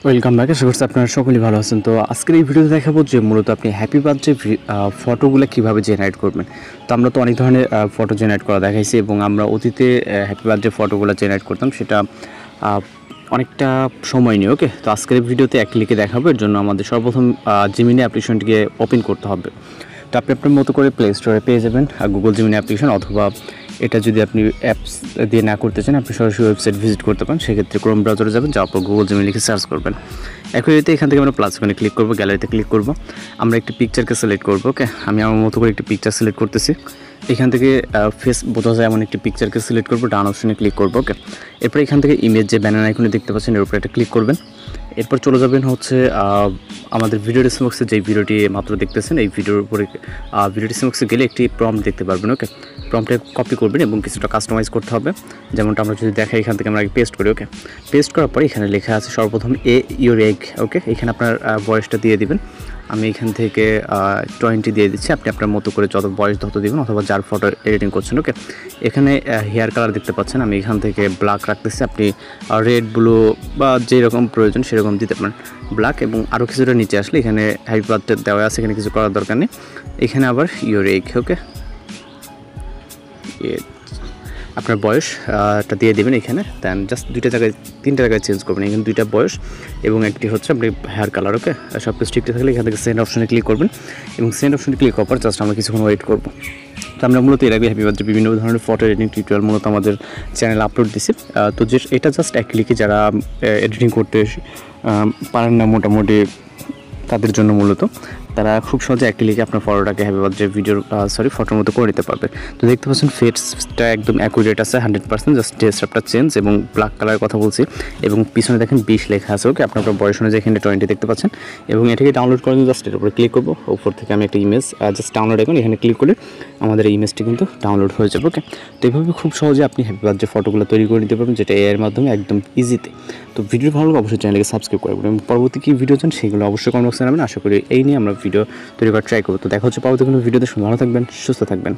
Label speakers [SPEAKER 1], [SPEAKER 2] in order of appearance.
[SPEAKER 1] Welcome back. আশা করছি আপনারা সকলেই ভালো আছেন। তো আজকের এই ভিডিওতে দেখাবো যে মূলত আপনি হ্যাপি বার্থডে ফটোগুলো কীভাবে জেনারেট করবেন। তো আমরা তো অনেক ধরনের ফটো জেনারেট করা দেখাইছি এবং আমরা অতীতে হ্যাপি বার্থডে ফটোগুলো জেনারেট করতাম, সেটা অনেকটা সময় নিয়ে। ওকে, তো আজকের এই ভিডিওতে এক ক্লিকে দেখাবো। এর জন্য আমাদের সর্বপ্রথম জিমিনি অ্যাপ্লিকেশনটিকে ওপেন করতে হবে। তো আপনি আপনার মতো করে প্লে স্টোরে পেয়ে যাবেন গুগল জিমিনি অ্যাপ্লিকেশন, অথবা এটা যদি আপনি অ্যাপস দিয়ে না করতে চান আপনি সরাসরি ওয়েবসাইট ভিজিট করতে পারেন। সেক্ষেত্রে ক্রোম ব্রাউজারে যাবেন, যাওয়ার পর গুগল জিমিনি লিখে সার্চ করবেন। একই রীতি এখান থেকে আমরা প্লাস আইকনে ক্লিক করবো, গ্যালারিতে ক্লিক করব, আমরা একটি পিকচারকে সিলেক্ট করবো। ওকে, আমি আমার মতো করে একটি পিকচার সিলেক্ট করতেছি। এখান থেকে ফেস বোঝা যায় এমন একটি পিকচারকে সিলেক্ট করবো, ডান অপশনে ক্লিক করবো। ওকে, এরপর এখান থেকে ইমেজ যে ব্যানার আইকনে দেখতে পাচ্ছেন এর উপরে একটা ক্লিক করবেন। এরপর চলে যাবেন হচ্ছে আমাদের ভিডিও ডিসক্রিপশন বক্সে যেই ভিডিওটি মাত্র দেখতেছেন এই ভিডিওর উপরে ভিডিও ডিসক্রিপশন বক্সে গেলে একটি প্রম্পট দেখতে পারবেন। ওকে, প্রম্পটে কপি করবেন এবং কিছুটা কাস্টমাইজ করতে হবে, যেমনটা আমরা যদি দেখাই এখান থেকে আমরা পেস্ট করি। ওকে, পেস্ট করার পরে এখানে লেখা আছে সর্বপ্রথম ইউর এগ। ওকে, এখানে আপনার বয়সটা দিয়ে দিবেন। আমি এখান থেকে 20 দিয়ে দিচ্ছি। আপনি আপনার মতো করে যত বয়স তত দিবেন, অথবা যার ফটো এডিটিং করছেন। ওকে, এখানে হেয়ার কালার দেখতে পাচ্ছেন, আমি এখান থেকে ব্ল্যাক রাখতেছি। আপনি রেড, ব্লু বা যেরকম প্রয়োজন সেরকম দিতে পারেন, ব্ল্যাক। এবং আরও কিছুটা নিচে আসলে এখানে হ্যাপি বার্থডে দেওয়া আছে, এখানে কিছু করার দরকার নেই। এখানে আবার ইউর এগ। ওকে, আপনার বয়সটা দিয়ে দেবেন এখানে। দেন জাস্ট তিনটা জায়গায় চেঞ্জ করবেন। এখানে দুইটা বয়স এবং একটি হচ্ছে আপনি হেয়ার কালার। ওকে, সব কিছু ঠিকঠাক থাকলে এখান থেকে সেন্ড অপশনে ক্লিক করবেন এবং সেন্ড অপশনে ক্লিক করার পর জাস্ট আমরা কিছুক্ষণ ওয়েট করবো। তো আমরা মূলত এর আগে হ্যাপি বার্থডে বিভিন্ন ধরনের ফটো এডিটিং টিউটোরিয়াল মূলত আমাদের চ্যানেলে আপলোড দিছি। তো যে এটা জাস্ট এক ক্লিকে যারা এডিটিং করতে পারেন না মোটামুটি তাদের জন্য মূলত তারা খুব সহজে এক ক্লিকে আপনার ফটোটাকে হ্যাপি বার্থডে ফটোর মতো করে নিতে পারবে। তো দেখতে পাচ্ছেন ফেসটা একদম অ্যাকুরেট আছে 100%, জাস্ট ড্রেসআপটা চেঞ্জ এবং ব্ল্যাক কালারের কথা বলছি। এবং পিছনে দেখেন 20 লেখা আছে। ওকে, আপনার বয়স অনুযায়ী এখানে 20 দেখতে পাচ্ছেন। এবং এটাকে ডাউনলোড করার জন্য জাস্ট এর উপরে ক্লিক করবো। উপর থেকে আমি একটা ইমেজ জাস্ট ডাউনলোড এখন এখানে ক্লিক করলে আমাদের এই ইমেজটি কিন্তু ডাউনলোড হয়ে যাবে। ওকে, তো এইভাবে খুব সহজে আপনি হ্যাপি বার্থডে ফটোগুলো তৈরি করে নিতে পারবেন, যেটা এর মাধ্যমে একদম ইজিতে। তো ভিডিও ভালো লাগলে অবশ্যই চ্যানেলকে সাবস্ক্রাইব করবেন এবং পরবর্তী কী ভিডিও চান সেগুলো অবশ্যই কমেন্ট বক্সে জানাবেন। আশা করি এই নিয়ে আমরা ভিডিও তৈরি করার ট্রাই করবো। তো দেখা হচ্ছে পরবর্তী কোনো ভিডিওতে। ভালো থাকবেন, সুস্থ থাকবেন।